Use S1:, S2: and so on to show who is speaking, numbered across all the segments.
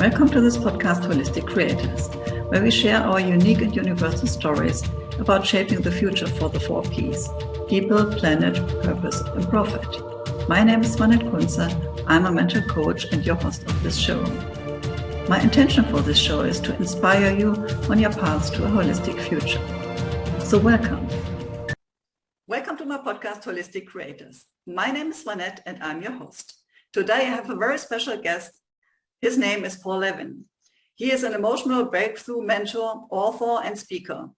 S1: Welcome to this podcast, Holistic Creators, where we share our unique and universal stories about shaping the future for the 4 Ps: people, planet, purpose, and profit. My name is Swanette. I'm a mental coach and your host of this show. My intention for this show is to inspire you on your path to a holistic future. So welcome. Welcome to my podcast, Holistic Creators. My name is Swanette and I'm your host. Today I have a very special guest. His name is Levin. He is an emotional breakthrough mentor, author, and speaker.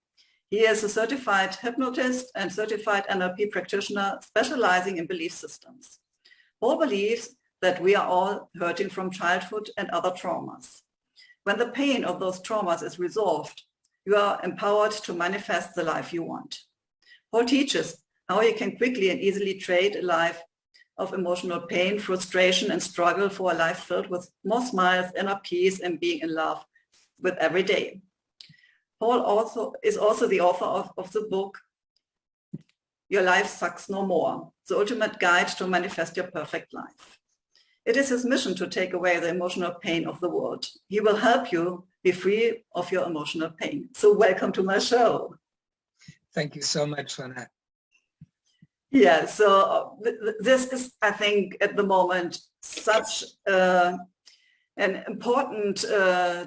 S1: He is a certified hypnotist and certified NLP practitioner specializing in belief systems. Paul believes that we are all hurting from childhood and other traumas. When the pain of those traumas is resolved, you are empowered to manifest the life you want. Paul teaches how you can quickly and easily trade a life of emotional pain, frustration, and struggle for a life filled with more smiles, inner peace, and being in love with every day. Paul is also the author of the book, Your Life Sucks No More, the ultimate guide to manifest your perfect life. It is his mission to take away the emotional pain of the world. He will help you be free of your emotional pain. So welcome to my show.
S2: Thank you so much, Swanette.
S1: Yeah, so this is, I think, at the moment, such an important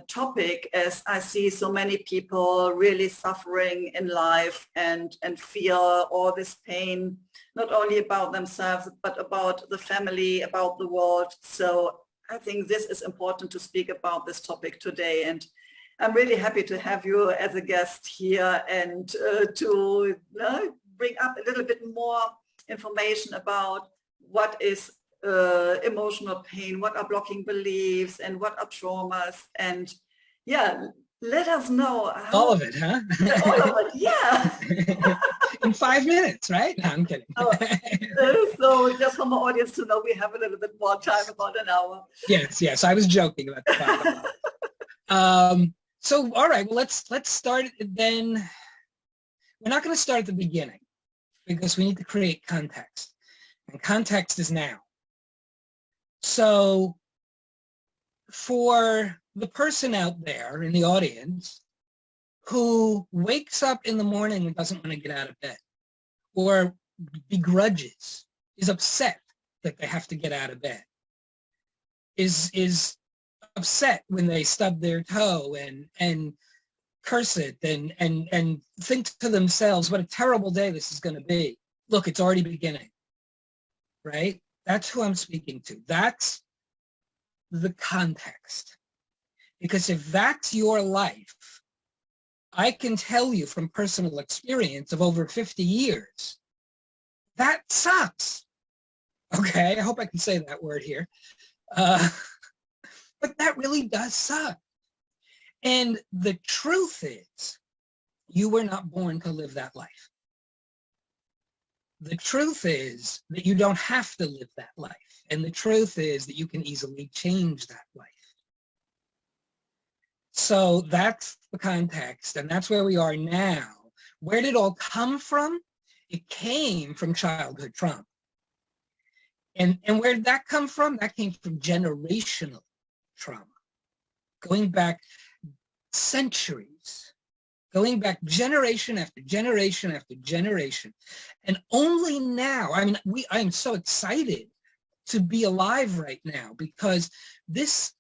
S1: topic, as I see so many people really suffering in life and feel all this pain, not only about themselves, but about the family, about the world. So I think this is important to speak about this topic today. And I'm really happy to have you as a guest here and to bring up a little bit more information about what is emotional pain, what are blocking beliefs, and what are traumas. And yeah, let us know how,
S2: all of it, huh?
S1: All of it, yeah.
S2: In 5 minutes, right? No, I'm kidding.
S1: So just for my audience to know, we have a little bit more time, about an hour.
S2: Yes. I was joking about the 5 hours. So, all right, well, let's start then. We're not going to start at the beginning because we need to create context. And context is now. So for the person out there in the audience who wakes up in the morning and doesn't want to get out of bed, or begrudges, is upset that they have to get out of bed, is upset when they stub their toe and curse it and think to themselves, what a terrible day this is going to be. Look, it's already beginning, right? That's who I'm speaking to. That's the context. Because if that's your life, I can tell you from personal experience of over 50 years, that sucks. Okay, I hope I can say that word here. But that really does suck. And the truth is, you were not born to live that life. The truth is that you don't have to live that life. And the truth is that you can easily change that life. So that's the context, and that's where we are now. Where did it all come from? It came from childhood trauma. And where did that come from? That came from generational trauma. Going back centuries, going back generation after generation after generation. And only now, I am so excited to be alive right now, because this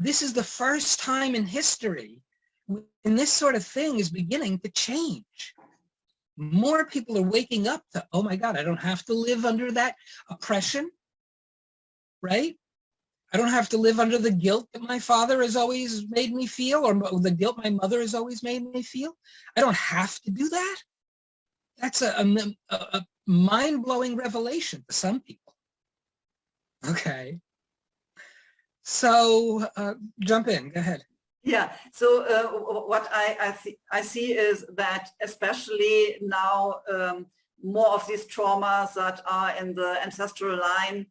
S2: is the first time in history when this sort of thing is beginning to change. More people are waking up to, oh my God, I don't have to live under that oppression, right? I don't have to live under the guilt that my father has always made me feel, or the guilt my mother has always made me feel. I don't have to do that. That's a mind-blowing revelation to some people. Okay. So jump in. Go ahead.
S1: Yeah. So what I see is that especially now, more of these traumas that are in the ancestral line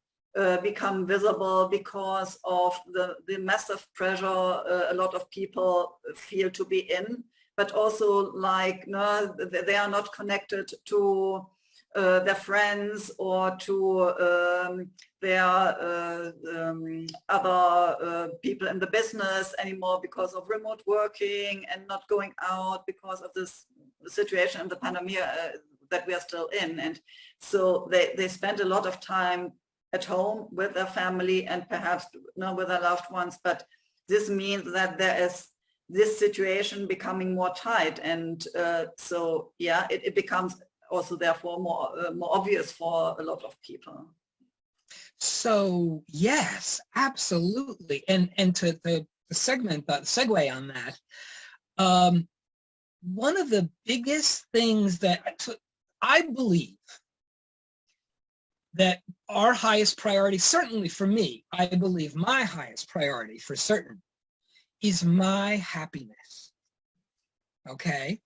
S1: become visible because of the massive pressure a lot of people feel to be in, but also like they are not connected to their friends or to their other people in the business anymore because of remote working and not going out because of this situation in the pandemic that we are still in. And so they spend a lot of time at home with their family and perhaps not with their loved ones, but this means that there is this situation becoming more tight, and so yeah, it becomes also therefore more obvious for a lot of people.
S2: So yes, absolutely. And to the segue on that, one of the biggest things that I believe that our highest priority, certainly for me, I believe my highest priority for certain, is my happiness. Okay?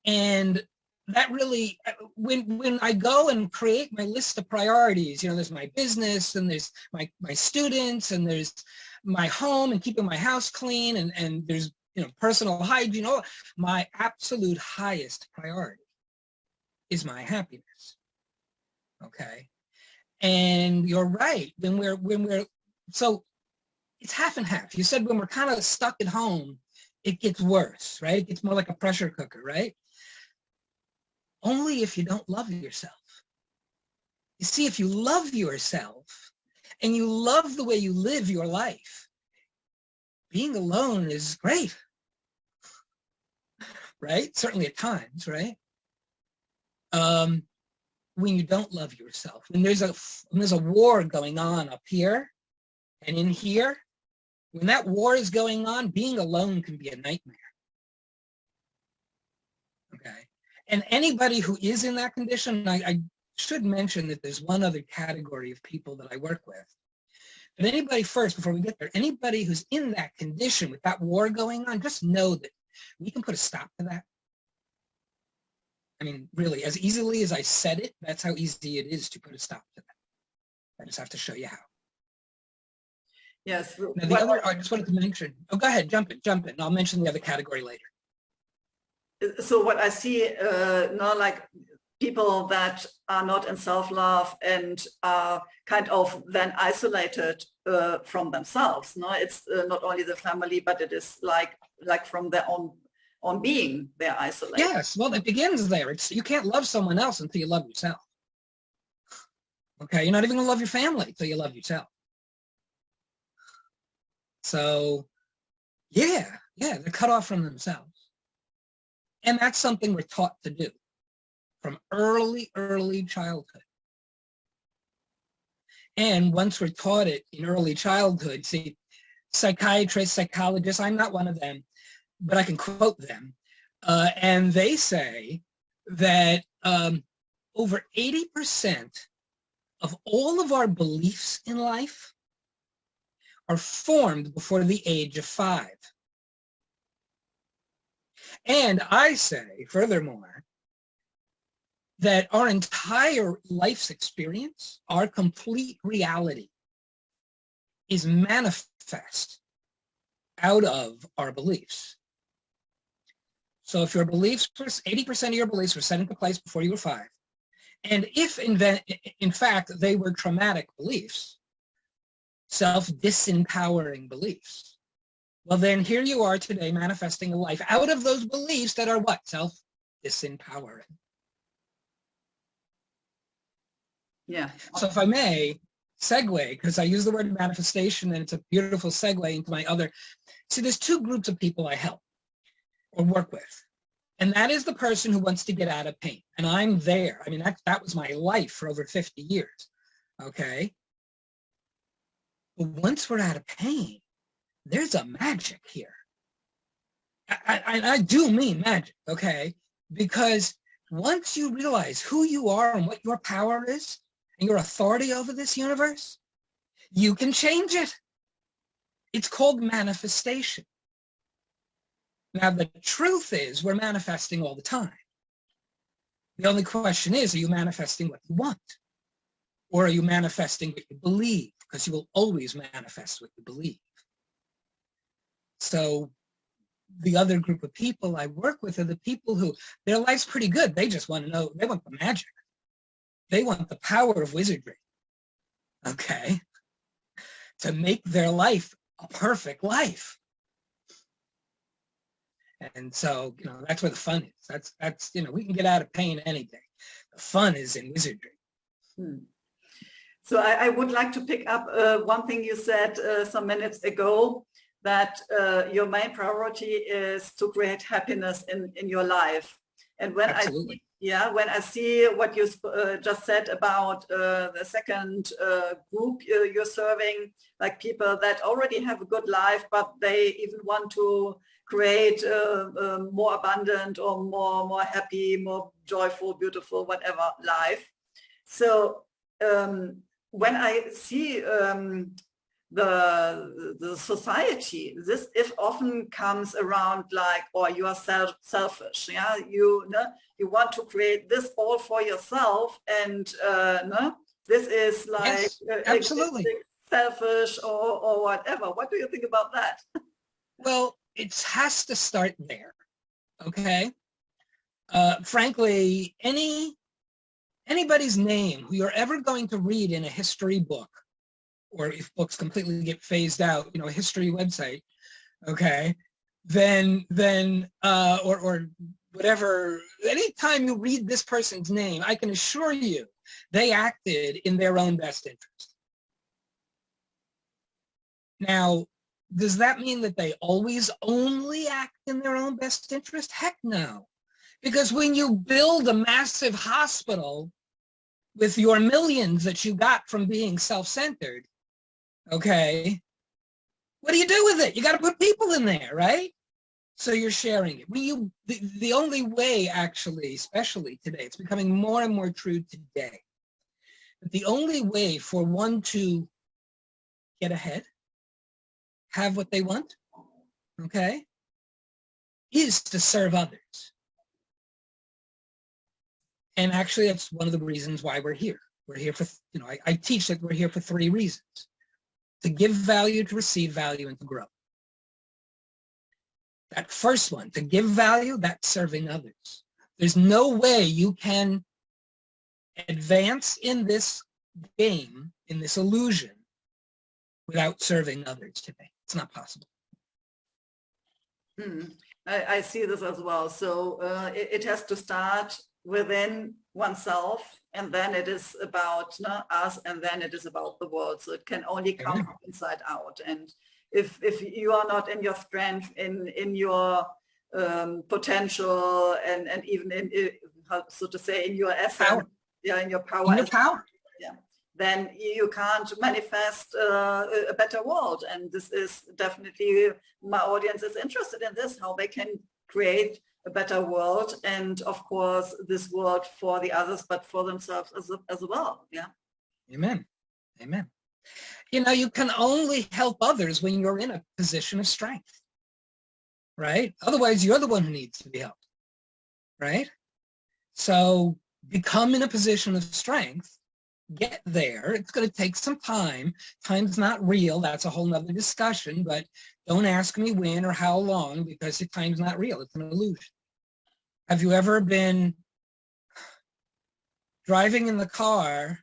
S2: And that really, when I go and create my list of priorities, you know, there's my business and there's my students and there's my home and keeping my house clean and there's, you know, personal hygiene. You know, my absolute highest priority is my happiness. Okay? And you're right, when we're so it's half and half. You said when we're kind of stuck at home, it gets worse, right? It gets more like a pressure cooker, right? Only if you don't love yourself. You see, if you love yourself and you love the way you live your life, being alone is great, right? Certainly at times, right? When you don't love yourself, when there's a war going on up here and in here, when that war is going on, being alone can be a nightmare. Okay. And anybody who is in that condition, I should mention that there's one other category of people that I work with. But anybody first, before we get there, anybody who's in that condition with that war going on, just know that we can put a stop to that. I mean, really, as easily as I said it, that's how easy it is to put a stop to that. I just have to show you how.
S1: Yes.
S2: Now, the other, I just wanted to mention, oh, go ahead, jump in. I'll mention the other category later.
S1: So what I see now, like people that are not in self-love and are kind of then isolated from themselves. No, it's not only the family, but it is like from their own being, they're isolated.
S2: Yes, well, it begins there. You can't love someone else until you love yourself. Okay, you're not even gonna love your family until you love yourself. So, yeah, they're cut off from themselves. And that's something we're taught to do from early childhood. And once we're taught it in early childhood, see, psychiatrists, psychologists, I'm not one of them, but I can quote them. And they say that over 80% of all of our beliefs in life are formed before the age of 5. And I say, furthermore, that our entire life's experience, our complete reality, is manifest out of our beliefs. So if your beliefs, 80% of your beliefs were set into place before you were 5, and if in fact they were traumatic beliefs, self-disempowering beliefs, well then here you are today manifesting a life out of those beliefs that are what? Self-disempowering.
S1: Yeah.
S2: So if I may segue, because I use the word manifestation and it's a beautiful segue into my other, see, there's 2 groups of people I help or work with. And that is the person who wants to get out of pain. And I'm there. I mean, that was my life for over 50 years. Okay. But once we're out of pain, there's a magic here. I do mean magic, okay? Because once you realize who you are and what your power is and your authority over this universe, you can change it. It's called manifestation. Now, the truth is we're manifesting all the time. The only question is, are you manifesting what you want? Or are you manifesting what you believe? Because you will always manifest what you believe. So the other group of people I work with are the people who, their life's pretty good. They just want to know, they want the magic. They want the power of wizardry, okay, to make their life a perfect life. And so, you know, that's where the fun is. That's, you know, we can get out of pain any day. The fun is in wizardry.
S1: So I would like to pick up one thing you said some minutes ago, that your main priority is to create happiness in your life. And when
S2: Absolutely.
S1: when I see what you just said about the second group you're serving, like people that already have a good life, but they even want to create a more abundant or more happy, more joyful, beautiful, whatever life. So when I see the society, this if often comes around like, or you are selfish, yeah, you want to create this all for yourself, and this is like
S2: yes, absolutely
S1: selfish or whatever. What do you think about that?
S2: Well, it has to start there, okay? Frankly, anybody's name who you're ever going to read in a history book, or if books completely get phased out, you know, a history website, okay, then or whatever, anytime you read this person's name, I can assure you they acted in their own best interest. Now, does that mean that they always only act in their own best interest? Heck no. Because when you build a massive hospital with your millions that you got from being self-centered, okay, what do you do with it? You got to put people in there, right? So you're sharing it. The only way, actually, especially today, it's becoming more and more true today, that the only way for one to get ahead, have what they want, okay, is to serve others. And actually, that's one of the reasons why we're here. We're here for, you know, I teach that we're here for 3 reasons: to give value, to receive value, and to grow. That first one, to give value, that's serving others. There's no way you can advance in this game, in this illusion, without serving others today. It's not possible.
S1: I see this as well. So it has to start within oneself, and then it is about us, and then it is about the world. So it can only come from inside out. And if you are not in your strength, in your potential, and even in, so to say, in your essence,
S2: Power.
S1: Yeah, in your power.
S2: In your power.
S1: Yeah. Then you can't manifest a better world. And this is definitely, my audience is interested in this, how they can create a better world, and of course this world for the others, but for themselves as well. Yeah.
S2: Amen. Amen. You know, you can only help others when you're in a position of strength, right? Otherwise, you're the one who needs to be helped, right? So become in a position of strength, get there. It's going to take some time. Time's not real. That's a whole nother discussion, but don't ask me when or how long, because the time's not real. It's an illusion. Have you ever been driving in the car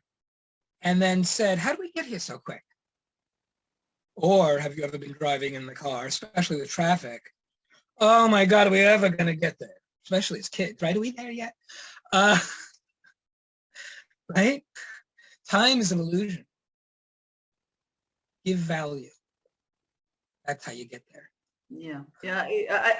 S2: and then said, how did we get here so quick? Or have you ever been driving in the car, especially with traffic? Oh my God, are we ever going to get there? Especially as kids, right? Are we there yet? Right? Time is an illusion. Give value. That's how you get there.
S1: Yeah, yeah.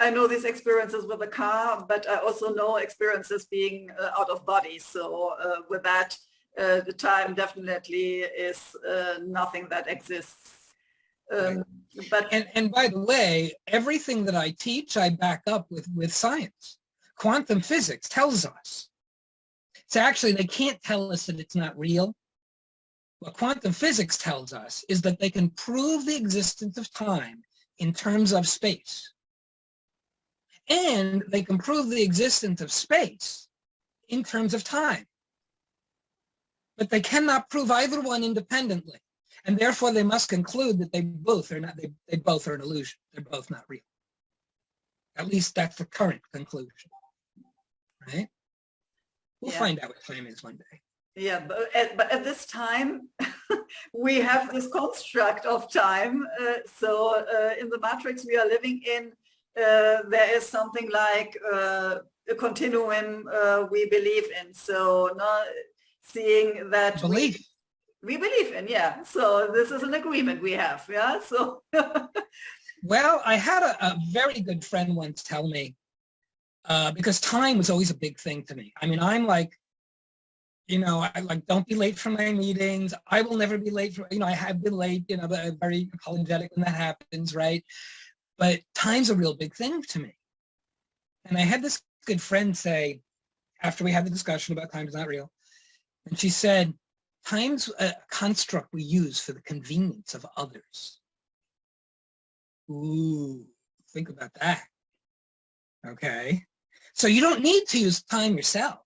S1: I know these experiences with the car, but I also know experiences being out of body. So with that, the time definitely is nothing that exists.
S2: Right.
S1: But
S2: and by the way, everything that I teach, I back up with science. Quantum physics tells us. So actually, they can't tell us that it's not real. What quantum physics tells us is that they can prove the existence of time in terms of space. And they can prove the existence of space in terms of time. But they cannot prove either one independently. And therefore, they must conclude that they both are not, they both are an illusion. They're both not real. At least that's the current conclusion, right? We'll find out what time is one day.
S1: Yeah, but at this time, we have this construct of time. So in the matrix we are living in, there is something like a continuum we believe in. So not seeing that
S2: Belief.
S1: we believe in, yeah. So this is an agreement we have, yeah. So
S2: Well, I had a very good friend once tell me, because time was always a big thing to me. I mean, I'm like, I like, don't be late for my meetings. I will never be late for, I have been late, but I'm very apologetic when that happens, right? But time's a real big thing to me. And I had this good friend say, after we had the discussion about time is not real, and she said, time's a construct we use for the convenience of others. Ooh, think about that. Okay. So you don't need to use time yourself.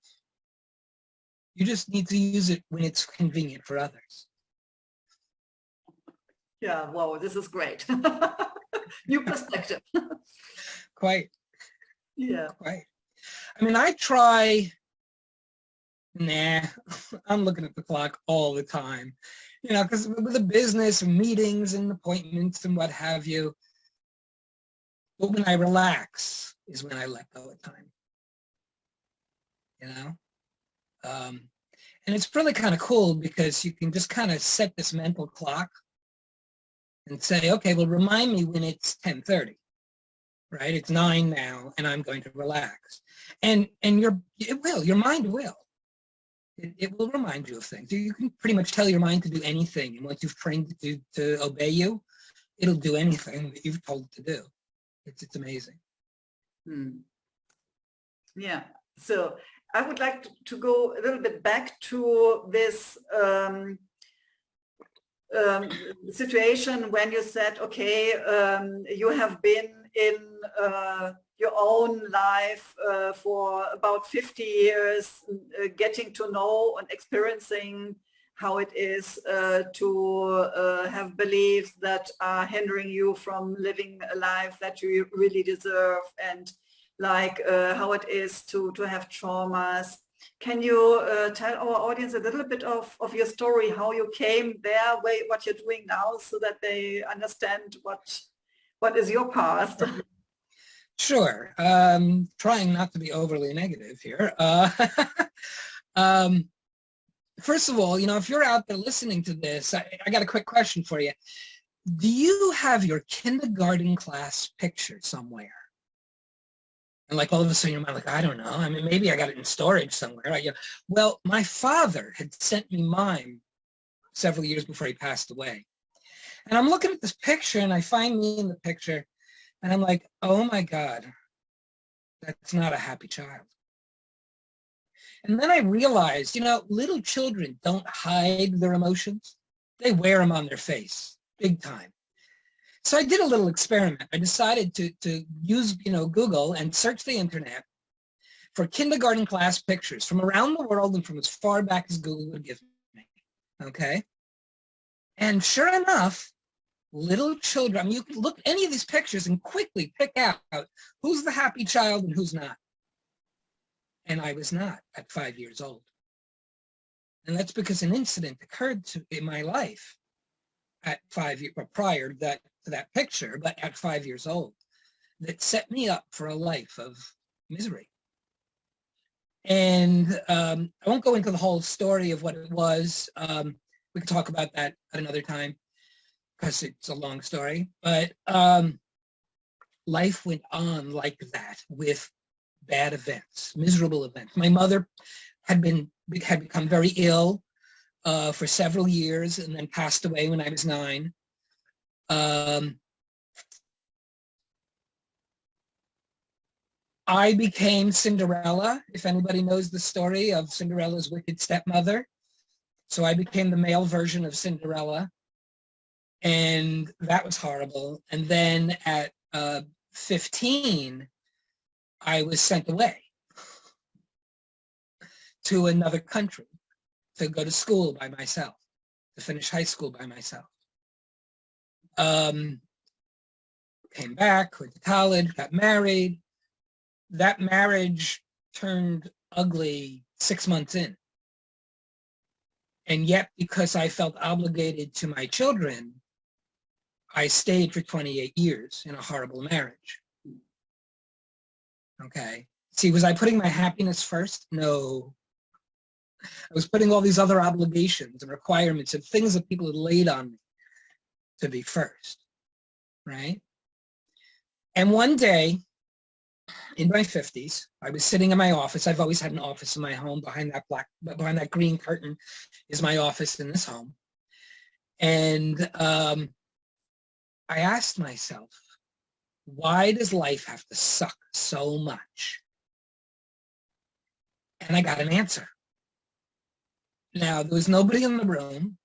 S2: You just need to use it when it's convenient for others.
S1: yeah, wow, this is great. New perspective.
S2: Quite.
S1: Yeah.
S2: Quite. I mean, I try, I'm looking at the clock all the time, because with the business and meetings and appointments and what have you. But when I relax is when I let go of time. And it's really kind of cool because you can just kind of set this mental clock and say, okay, well, remind me when it's 10:30, right? It's 9 now, and I'm going to relax. And your mind will. It will remind you of things. You can pretty much tell your mind to do anything, and once you've trained it to obey you, it'll do anything that you've told it to do. It's amazing.
S1: Yeah. So I would like to go a little bit back to this situation when you said, okay, you have been in your own life for about 50 years, getting to know and experiencing how it is to have beliefs that are hindering you from living a life that you really deserve, and like how it is to have traumas. Can you tell our audience a little bit of your story, how you came there, what you're doing now, so that they understand what is your past?
S2: Sure. Trying not to be overly negative here. First of all, if you're out there listening to this, I got a quick question for you. Do you have your kindergarten class picture somewhere? And like all of a sudden you're like, I don't know. I mean, maybe I got it in storage somewhere. Right? Well, my father had sent me mine several years before he passed away. And I'm looking at this picture and I find me in the picture and I'm like, oh my God, that's not a happy child. And then I realized, little children don't hide their emotions. They wear them on their face, big time. So I did a little experiment. I decided to use, Google and search the internet for kindergarten class pictures from around the world and from as far back as Google would give me. Okay. And sure enough, little children, I mean, you can look at any of these pictures and quickly pick out who's the happy child and who's not. And I was not at 5 years old. And that's because an incident occurred in my life at 5 years, prior to that picture, but at 5 years old, that set me up for a life of misery. And I won't go into the whole story of what it was. We could talk about that at another time because it's a long story. But life went on like that with bad events, miserable events. My mother had become very ill for several years and then passed away when I was 9. I became Cinderella, if anybody knows the story of Cinderella's wicked stepmother. So I became the male version of Cinderella, and that was horrible. And then at 15, I was sent away to another country to go to school by myself, to finish high school by myself. Came back, went to college, got married. That marriage turned ugly 6 months in. And yet, because I felt obligated to my children, I stayed for 28 years in a horrible marriage. Okay. See, was I putting my happiness first? No. I was putting all these other obligations and requirements and things that people had laid on me to be first, right? And one day, in my 50s, I was sitting in my office. I've always had an office in my home. Behind that green curtain is my office in this home. And I asked myself, why does life have to suck so much? And I got an answer. Now, there was nobody in the room,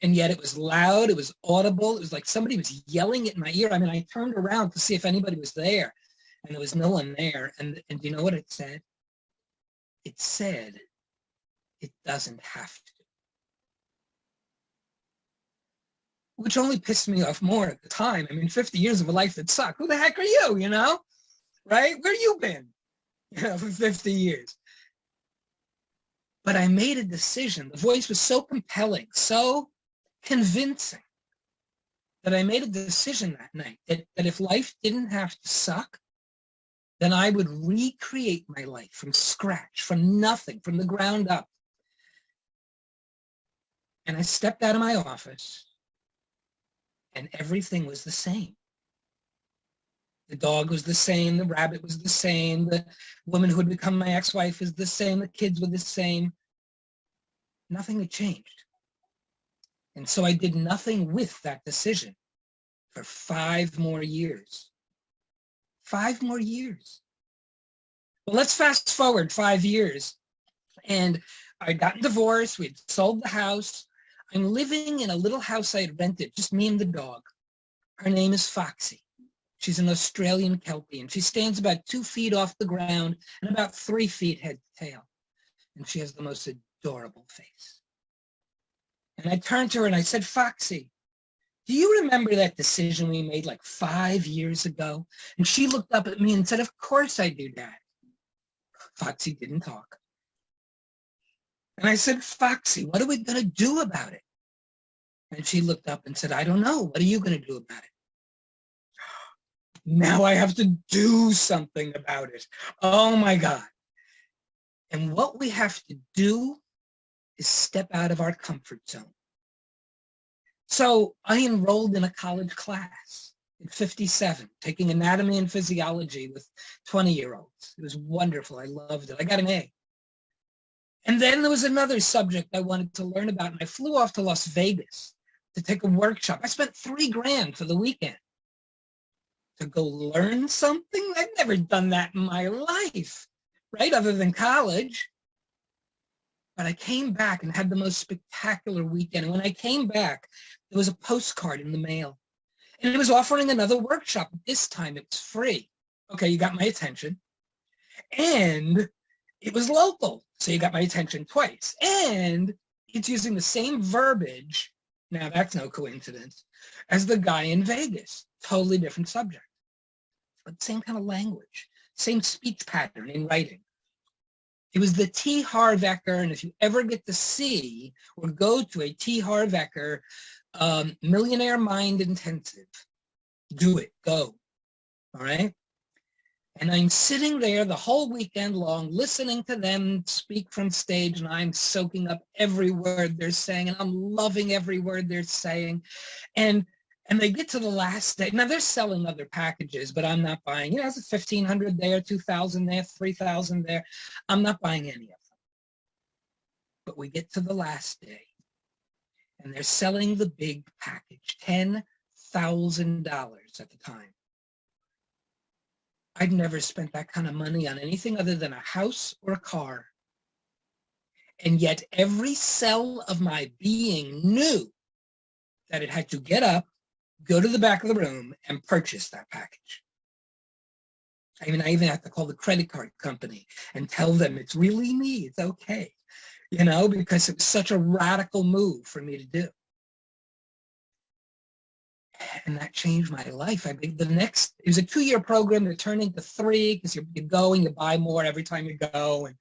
S2: and yet it was loud, it was audible, it was like somebody was yelling in my ear. I mean, I turned around to see if anybody was there, and there was no one there. And do you know what it said? It said, it doesn't have to. Which only pissed me off more at the time. I mean, 50 years of a life that sucked. Who the heck are you, you know? Right? Where you been, you know, for 50 years? But I made a decision. The voice was so compelling, so convincing, that I made a decision that night that if life didn't have to suck, then I would recreate my life from scratch, from nothing, from the ground up. And I stepped out of my office, and everything was the same. The dog was the same, the rabbit was the same, the woman who had become my ex-wife is the same, the kids were the same. Nothing had changed. And so I did nothing with that decision for 5 more years. 5 more years. Well, let's fast forward 5 years. And I'd gotten divorced, we'd sold the house. I'm living in a little house I had rented, just me and the dog. Her name is Foxy. She's an Australian Kelpie, and she stands about 2 feet off the ground and about 3 feet head to tail. And she has the most adorable face. And I turned to her and I said, Foxy, do you remember that decision we made like 5 years ago? And she looked up at me and said, of course I do, Dad. Foxy didn't talk. And I said, Foxy, what are we going to do about it? And she looked up and said, I don't know. What are you going to do about it? Now I have to do something about it. Oh my God. And what we have to do is step out of our comfort zone. So I enrolled in a college class at 57, taking anatomy and physiology with 20-year-olds. It was wonderful. I loved it. I got an A. And then there was another subject I wanted to learn about, and I flew off to Las Vegas to take a workshop. I spent $3,000 for the weekend to go learn something. I'd never done that in my life, right, other than college. But I came back and had the most spectacular weekend. And when I came back, there was a postcard in the mail. And it was offering another workshop. This time it was free. Okay, you got my attention. And it was local. So you got my attention twice. And it's using the same verbiage, now that's no coincidence, as the guy in Vegas. Totally different subject. But same kind of language. Same speech pattern in writing. It was the T. Harv Eker, and if you ever get to see or go to a T. Harv Eker Millionaire Mind Intensive, do it, go, all right? And I'm sitting there the whole weekend long, listening to them speak from stage, and I'm soaking up every word they're saying, and I'm loving every word they're saying. And they get to the last day. Now, they're selling other packages, but I'm not buying. You know, it's $1,500 there, $2,000 there, $3,000 there. I'm not buying any of them. But we get to the last day, and they're selling the big package, $10,000 at the time. I'd never spent that kind of money on anything other than a house or a car. And yet every cell of my being knew that it had to get up, go to the back of the room, and purchase that package. I mean, I even have to call the credit card company and tell them it's really me, it's okay, you know, because it was such a radical move for me to do. And that changed my life. It was a 2-year program that turned into 3 because you go and you buy more every time you go. And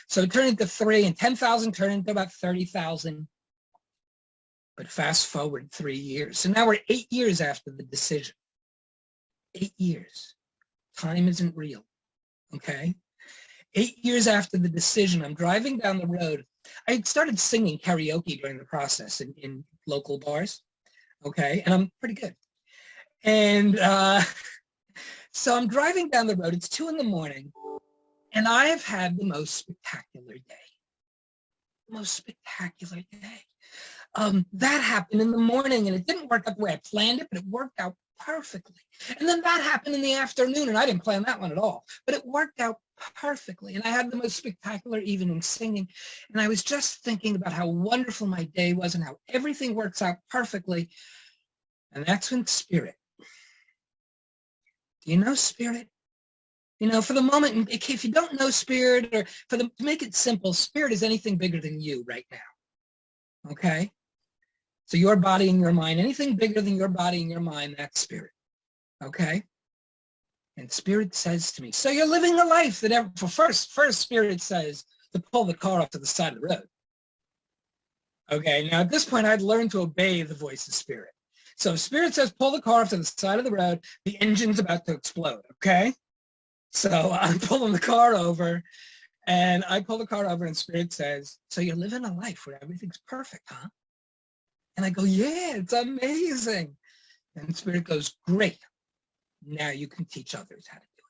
S2: so it turned into 3, and 10,000 turned into about 30,000. But fast forward 3 years. So now we're 8 years after the decision. 8 years. Time isn't real. Okay? 8 years after the decision, I'm driving down the road. I started singing karaoke during the process in local bars. Okay? And I'm pretty good. And so I'm driving down the road. It's 2 a.m. and I have had the most spectacular day. Most spectacular day. That happened in the morning, and it didn't work out the way I planned it, but it worked out perfectly. And then that happened in the afternoon, and I didn't plan that one at all, but it worked out perfectly. And I had the most spectacular evening singing. And I was just thinking about how wonderful my day was and how everything works out perfectly. And that's when Spirit. Do you know Spirit? You know, for the moment, if you don't know Spirit, or to make it simple, Spirit is anything bigger than you right now. Okay? So your body and your mind, anything bigger than your body and your mind, that's Spirit. Okay? And Spirit says to me, so you're living a life that first Spirit says to pull the car off to the side of the road. Okay, now at this point, I'd learned to obey the voice of Spirit. So if Spirit says pull the car off to the side of the road, the engine's about to explode, okay? So I'm pulling the car over, and I pull the car over, and Spirit says, so you're living a life where everything's perfect, huh? And I go, yeah, it's amazing. And Spirit goes, great. Now you can teach others how to do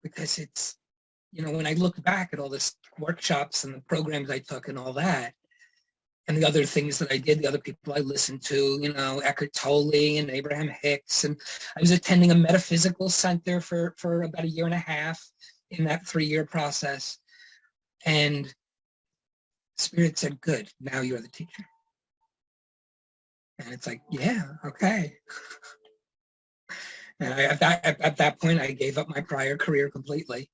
S2: it. Because it's, you know, when I look back at all this workshops and the programs I took and all that, and the other things that I did, the other people I listened to, you know, Eckhart Tolle and Abraham Hicks, and I was attending a metaphysical center for about 1.5 years in that 3-year process. And Spirit said, good, now you're the teacher. And it's like, yeah, okay. And at that point, I gave up my prior career completely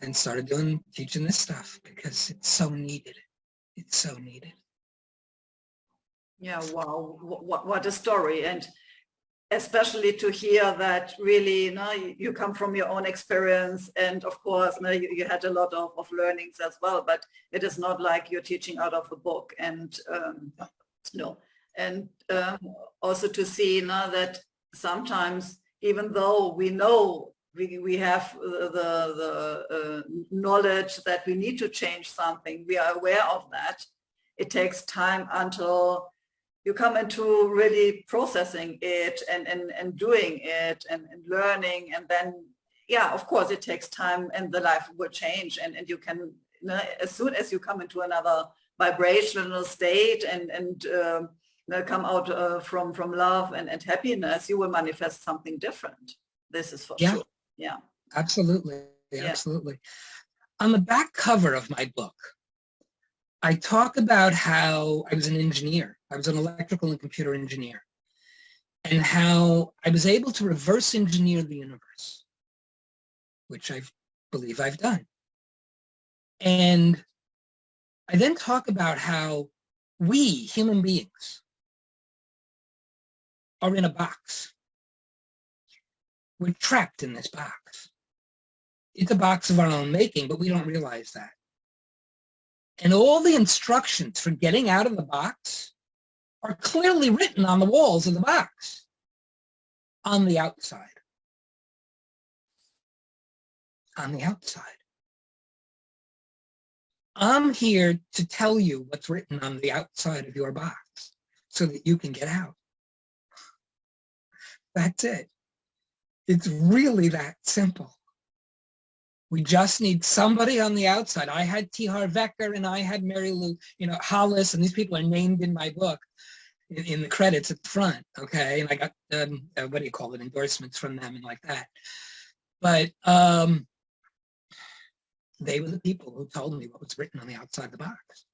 S2: and started teaching this stuff because it's so needed. It's so needed.
S1: Yeah, wow, what a story. And especially to hear that really, you know, you come from your own experience, and of course, you know, you had a lot of learnings as well, but it is not like you're teaching out of a book. And no, and also to see, you know, that sometimes, even though we know we have the knowledge that we need to change something, we are aware of that, it takes time until you come into really processing it and doing it and learning. And then, yeah, of course, it takes time, and the life will change. And you can, you know, as soon as you come into another vibrational state and you know, come out from love and happiness, you will manifest something different. This is for sure. Yeah,
S2: absolutely. Absolutely. On the back cover of my book, I talk about how I was an engineer. I was an electrical and computer engineer, and how I was able to reverse engineer the universe, which I believe I've done. And I then talk about how we, human beings, are in a box. We're trapped in this box. It's a box of our own making, but we don't realize that. And all the instructions for getting out of the box are clearly written on the walls of the box, on the outside. On the outside. I'm here to tell you what's written on the outside of your box so that you can get out. That's it. It's really that simple. We just need somebody on the outside. I had T. Harv Eker, and I had Mary Lou, you know, Hollis, and these people are named in my book in the credits at the front, okay? And I got, what do you call it, endorsements from them and like that. But they were the people who told me what was written on the outside of the box.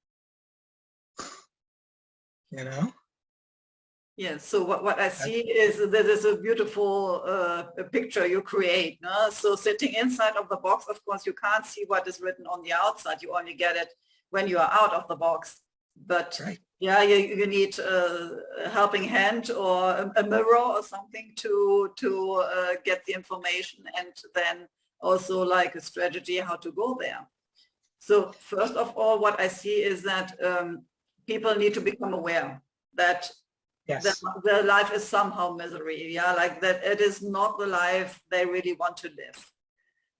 S2: You know?
S1: Yeah, so what I see is that there's a beautiful picture you create. No? So sitting inside of the box, of course, you can't see what is written on the outside. You only get it when you are out of the box. But
S2: Right.
S1: yeah, you need a helping hand or a mirror or something to get the information, and then also like a strategy how to go there. So first of all, what I see is that people need to become aware that
S2: Yes.
S1: their life is somehow misery. Yeah, like that it is not the life they really want to live.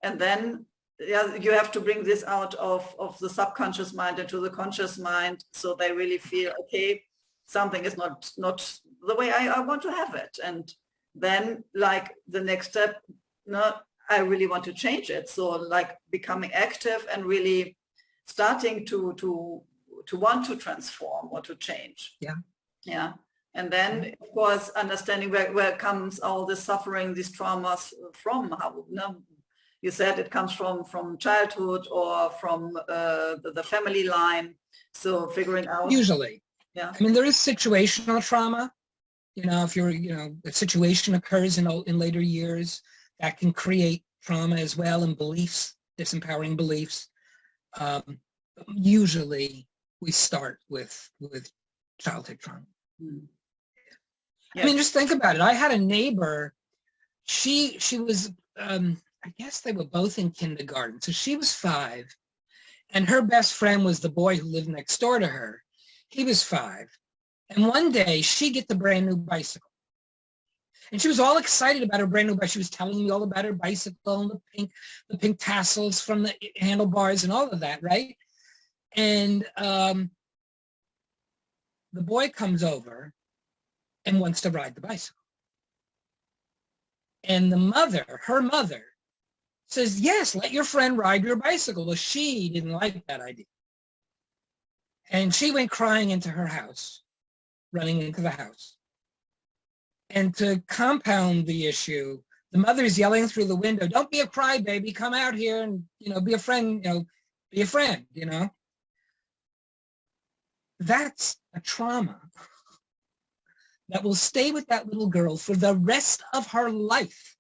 S1: And then yeah, you have to bring this out of the subconscious mind into the conscious mind, so they really feel, okay, something is not the way I want to have it. And then like the next step, no, I really want to change it. So like becoming active and really starting to want to transform or to change.
S2: Yeah.
S1: Yeah. And then, of course, understanding where comes all this suffering, these traumas from. How, no, you said it comes from childhood or from the family line. So figuring out.
S2: Usually.
S1: Yeah.
S2: I mean, there is situational trauma. You know, if you're, you know, a situation occurs in later years, that can create trauma as well, and beliefs, disempowering beliefs. Usually we start with childhood trauma.
S1: Mm.
S2: I mean, just think about it. I had a neighbor, she was, I guess they were both in kindergarten. So she was 5, and her best friend was the boy who lived next door to her. He was 5. And one day she gets a brand new bicycle. And she was all excited about her brand new bicycle. She was telling me all about her bicycle and the pink tassels from the handlebars and all of that, right? And the boy comes over and wants to ride the bicycle. And the mother, her mother, says, yes, let your friend ride your bicycle. Well, she didn't like that idea. And she went crying into her house, running into the house. And to compound the issue, the mother's yelling through the window, don't be a crybaby, come out here and, you know, be a friend, you know, be a friend, you know. That's a trauma that will stay with that little girl for the rest of her life.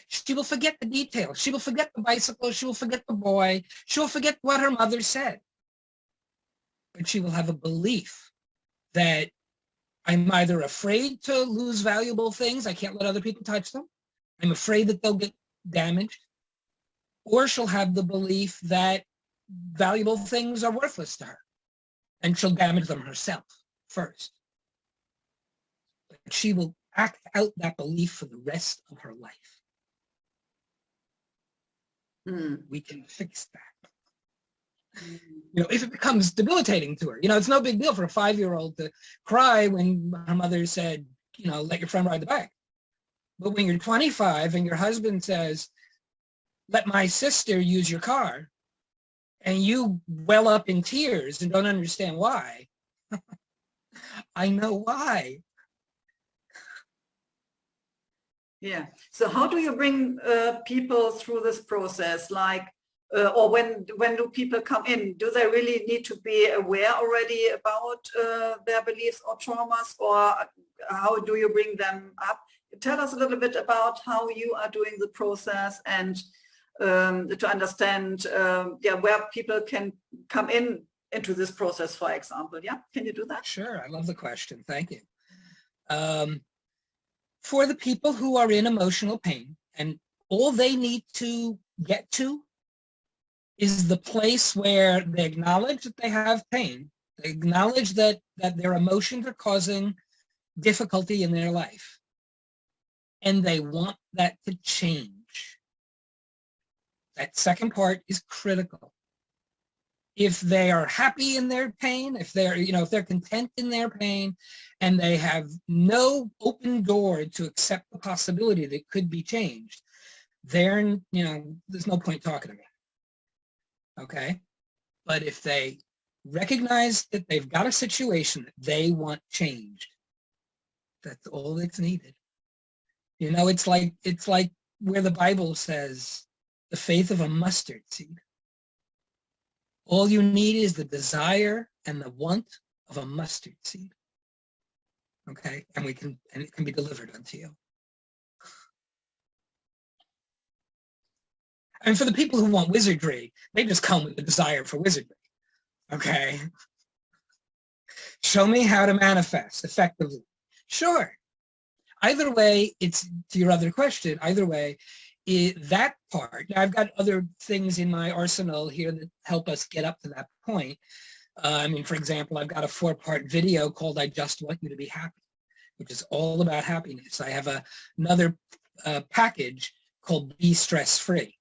S2: She will forget the details. She will forget the bicycle. She will forget the boy. She will forget what her mother said. But she will have a belief that I'm either afraid to lose valuable things. I can't let other people touch them. I'm afraid that they'll get damaged. Or she'll have the belief that valuable things are worthless to her, and she'll damage them herself first. But she will act out that belief for the rest of her life. We can fix that. You know, if it becomes debilitating to her, you know, it's no big deal for a 5-year-old to cry when her mother said, you know, let your friend ride the bike. But when you're 25 and your husband says, let my sister use your car, and you well up in tears and don't understand why, I know why.
S1: Yeah. So how do you bring people through this process? Like, or when do people come in? Do they really need to be aware already about their beliefs or traumas, or how do you bring them up? Tell us a little bit about how you are doing the process, and to understand where people can come into this process, for example. Yeah, can you do that?
S2: Sure, I love the question. Thank you. For the people who are in emotional pain, and all they need to get to is the place where they acknowledge that they have pain, they acknowledge that their emotions are causing difficulty in their life, and they want that to change. That second part is critical. If they are happy in their pain, if they're, you know, if they're content in their pain, and they have no open door to accept the possibility that it could be changed, then, you know, there's no point talking to me. Okay? But if they recognize that they've got a situation that they want changed, that's all that's needed. You know, it's like where the Bible says the faith of a mustard seed. All you need is the desire and the want of a mustard seed. Okay? And it can be delivered unto you. And for the people who want wizardry, they just come with the desire for wizardry. Okay? Show me how to manifest effectively. Sure. Either way, it's to your other question, either way, that part, now I've got other things in my arsenal here that help us get up to that point. I mean, for example, I've got a 4-part video called I Just Want You to Be Happy, which is all about happiness. I have another package called Be Stress Free,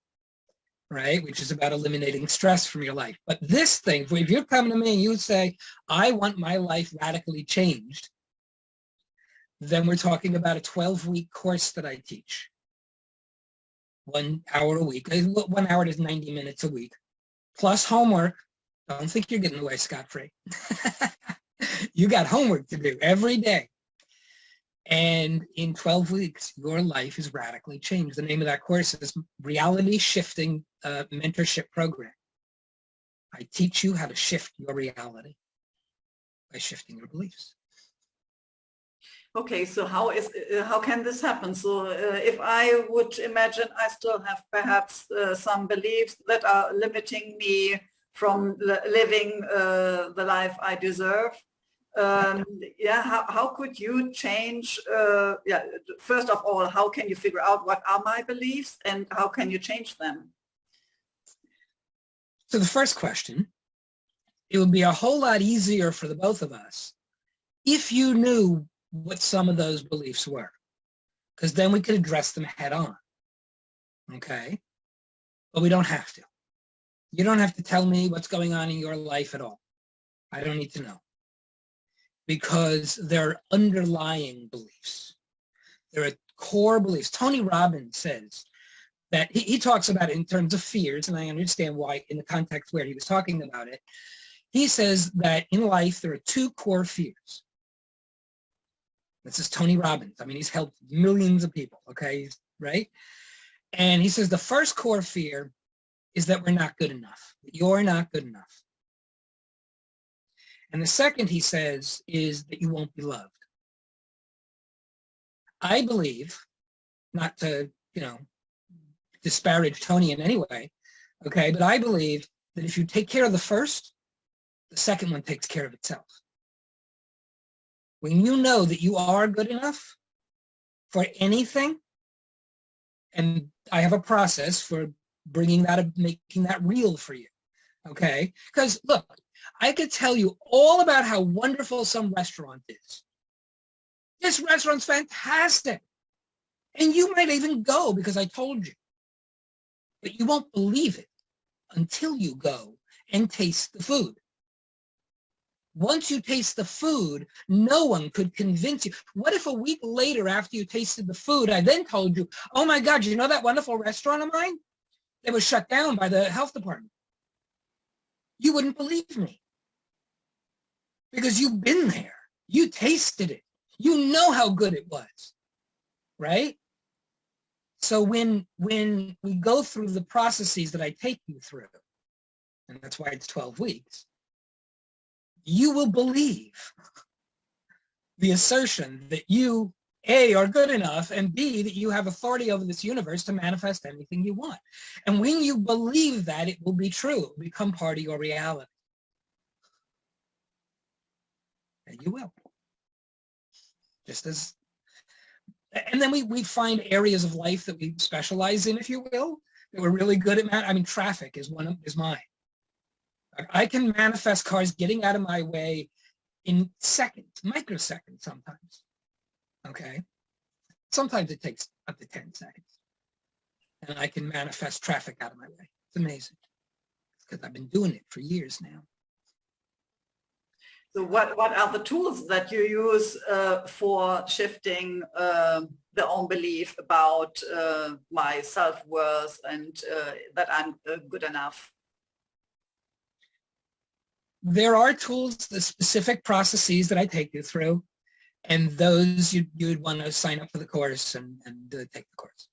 S2: right? Which is about eliminating stress from your life. But this thing, if you come to me and you say, I want my life radically changed, then we're talking about a 12-week course that I teach. 1 hour a week. 1 hour is 90 minutes a week. Plus homework. Don't think you're getting away scot-free. You got homework to do every day. And in 12 weeks, your life is radically changed. The name of that course is Reality Shifting Mentorship Program. I teach you how to shift your reality by shifting your beliefs.
S1: Okay, so how can this happen? So if I would imagine I still have perhaps some beliefs that are limiting me from living the life I deserve. Yeah, how could you change? Yeah, first of all, how can you figure out what are my beliefs and how can you change them?
S2: So the first question, it would be a whole lot easier for the both of us if you knew what some of those beliefs were, because then we could address them head on. Okay, but we don't have to. You don't have to tell me what's going on in your life at all. I don't need to know, because they're underlying beliefs. There are core beliefs. Tony Robbins says that he talks about it in terms of fears, and I understand why in the context where he was talking about it. He says that in life there are 2 core fears. This is Tony Robbins. I mean, he's helped millions of people, okay, right? And he says the first core fear is that we're not good enough. You're not good enough. And the second, he says, is that you won't be loved. I believe, not to, disparage Tony in any way, okay, but I believe that if you take care of the first, the second one takes care of itself. When you know that you are good enough for anything, and I have a process for bringing that, making that real for you, okay? Because look, I could tell you all about how wonderful some restaurant is. This restaurant's fantastic. And you might even go because I told you. But you won't believe it until you go and taste the food. Once you taste the food, no one could convince you. What if a week later, after you tasted the food, I then told you, oh my God, you know that wonderful restaurant of mine? It was shut down by the health department. You wouldn't believe me because you've been there. You tasted it. You know how good it was, right? So when we go through the processes that I take you through, and that's why it's 12 weeks, you will believe the assertion that you, A, are good enough, and B, that you have authority over this universe to manifest anything you want. And when you believe that, it will be true. It will become part of your reality. And you will. Just as, and then we find areas of life that we specialize in, if you will, that we're really good at. I mean, traffic is mine. I can manifest cars getting out of my way in seconds, microseconds sometimes, okay? Sometimes it takes up to 10 seconds. And I can manifest traffic out of my way. It's amazing because I've been doing it for years now.
S1: So what are the tools that you use for shifting the own belief about my self-worth and that I'm good enough?
S2: There are tools, the specific processes that I take you through, and those you'd want to sign up for the course and take the course.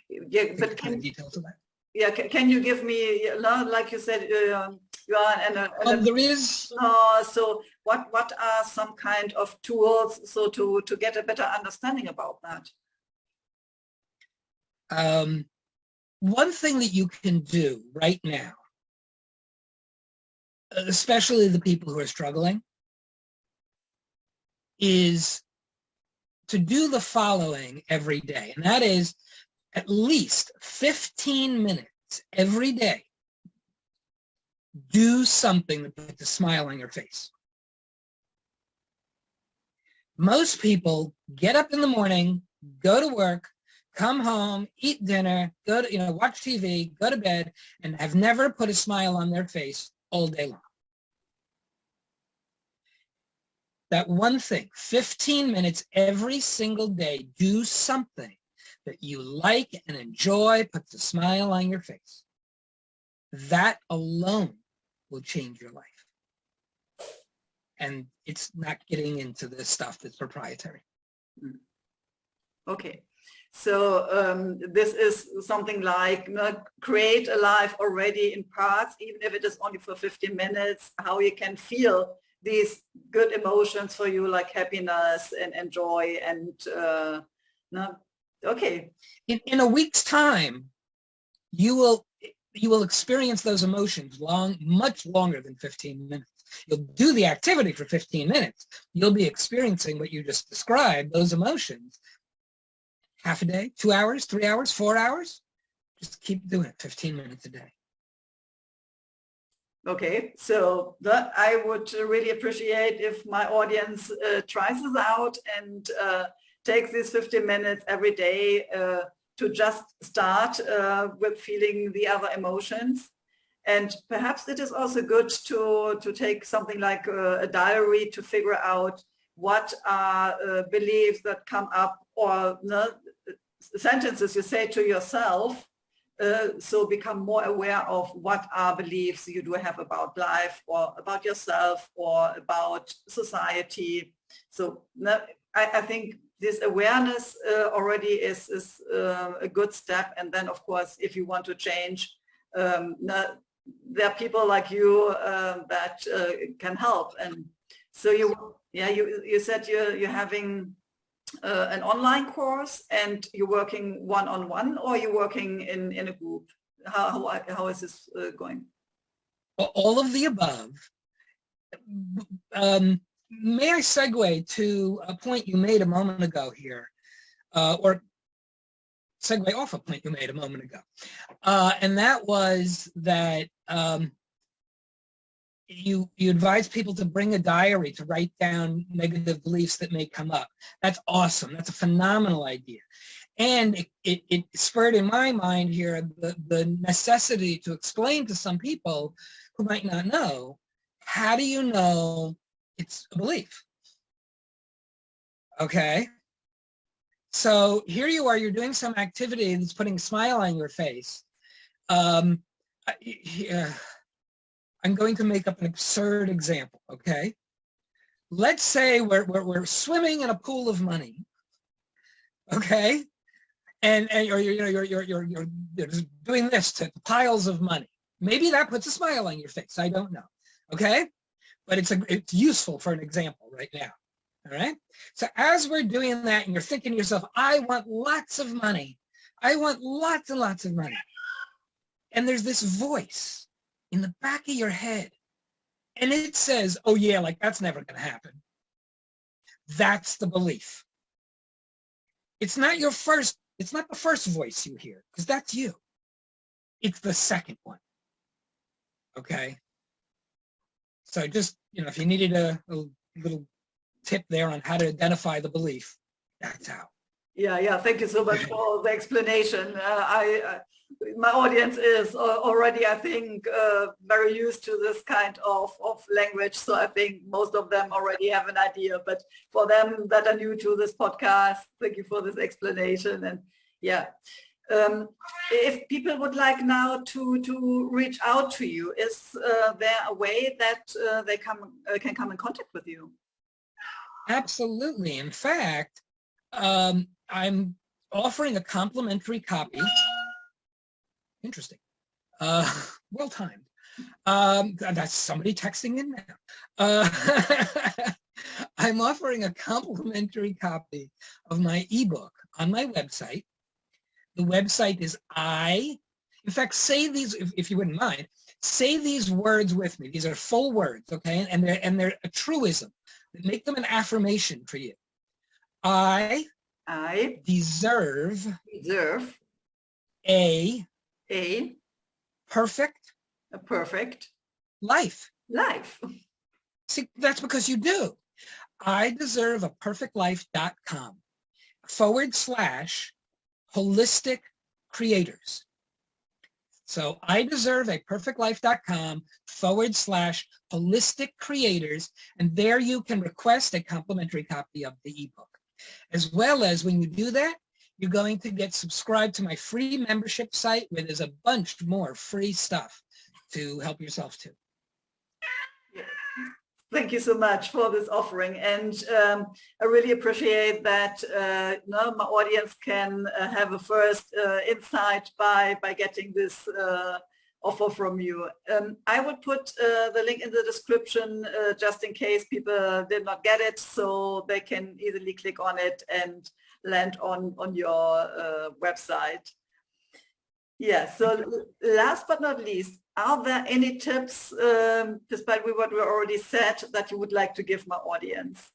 S1: Yeah, but
S2: can details of that.
S1: Yeah, can you give me, like you said, you are
S2: there is.
S1: So what are some kind of tools so to get a better understanding about that?
S2: One thing that you can do right now, especially the people who are struggling, is to do the following every day, and that is at least 15 minutes every day. Do something that puts a smile on your face. Most people get up in the morning, go to work, come home, eat dinner, go to, watch TV, go to bed, and have never put a smile on their face all day long. That one thing, 15 minutes every single day, do something that you like and enjoy, puts a smile on your face. That alone will change your life. And it's not getting into the stuff that's proprietary.
S1: Okay. So this is something like create a life already in parts, even if it is only for 15 minutes, how you can feel these good emotions for you, like happiness and joy and okay.
S2: In a week's time, you will experience those emotions much longer than 15 minutes. You'll do the activity for 15 minutes. You'll be experiencing what you just described, those emotions, half a day, 2 hours, 3 hours, 4 hours. Just keep doing it 15 minutes a day.
S1: Okay, so that I would really appreciate if my audience tries this out and takes these 15 minutes every day to just start with feeling the other emotions. And perhaps it is also good to take something like a diary to figure out what are beliefs that come up, or sentences you say to yourself. So become more aware of what are beliefs you do have about life or about yourself or about society. So I think this awareness already is a good step. And then, of course, if you want to change, there are people like you that can help. And so you said you're having an online course, and you're working one-on-one, or you're working in a group? How is this going?
S2: All of the above. May I segue to a point you made a moment ago here, or segue off a point you made a moment ago, and that was that you advise people to bring a diary to write down negative beliefs that may come up. That's awesome. That's a phenomenal idea. And it spurred in my mind here the necessity to explain to some people who might not know, how do you know it's a belief? Okay. So here you are, you're doing some activity that's putting a smile on your face. I'm going to make up an absurd example, okay? Let's say we're swimming in a pool of money, okay? And you're just doing this to piles of money. Maybe that puts a smile on your face. I don't know, okay? But it's useful for an example right now, all right? So as we're doing that, and you're thinking to yourself, I want lots of money. I want lots and lots of money. And there's this voice in the back of your head, and it says, oh yeah, like that's never going to happen. That's the belief. It's not the first voice you hear, because that's you. It's the second one. Okay. So just, if you needed a little tip there on how to identify the belief, that's how.
S1: Yeah. Thank you so much for the explanation. My audience is already, I think, very used to this kind of language. So I think most of them already have an idea. But for them that are new to this podcast, thank you for this explanation. And yeah, if people would like now to reach out to you, is there a way that they can come in contact with you?
S2: Absolutely. In fact, I'm offering a complimentary copy. Interesting. Well timed. That's somebody texting in now. I'm offering a complimentary copy of my ebook on my website. The website is in fact, say these, if you wouldn't mind, say these words with me. These are full words, okay? And they're a truism. Make them an affirmation for you. I deserve a perfect life. See, that's because you do. I deserve a perfectlife.com /holistic creators. So I deserve a perfectlife.com /holistic creators. And there you can request a complimentary copy of the ebook. As well as when you do that, you're going to get subscribed to my free membership site where there's a bunch more free stuff to help yourself too.
S1: Thank you so much for this offering, and I really appreciate that my audience can have a first insight by getting this offer from you. I would put the link in the description just in case people did not get it, so they can easily click on it and land on your website. Yeah, so last but not least, are there any tips, despite what we already said, that you would like to give my audience?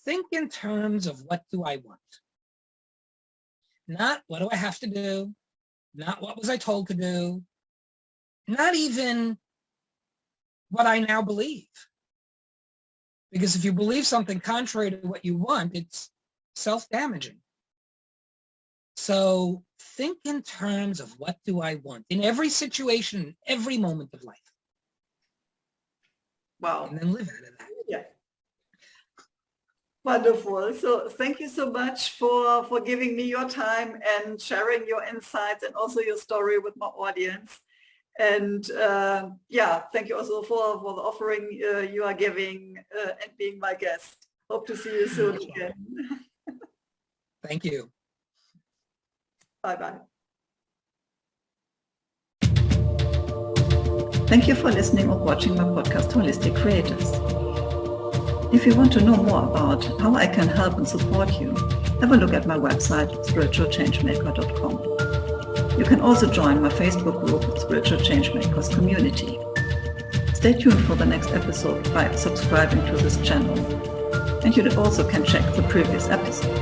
S2: Think in terms of what do I want? Not what do I have to do? Not what was I told to do? Not even what I now believe. Because if you believe something contrary to what you want, it's self-damaging. So think in terms of what do I want in every situation, every moment of life.
S1: Wow.
S2: And then live out of that.
S1: Yeah. Wonderful. So thank you so much for giving me your time and sharing your insights and also your story with my audience. And yeah, thank you also for the offering you are giving and being my guest. Hope to see you soon again.
S2: Thank you.
S1: Bye-bye. Thank you for listening or watching my podcast, Holistic Creators. If you want to know more about how I can help and support you, have a look at my website, spiritualchangemaker.com. You can also join my Facebook group, Spiritual Changemakers Community. Stay tuned for the next episode by subscribing to this channel. And you also can check the previous episodes.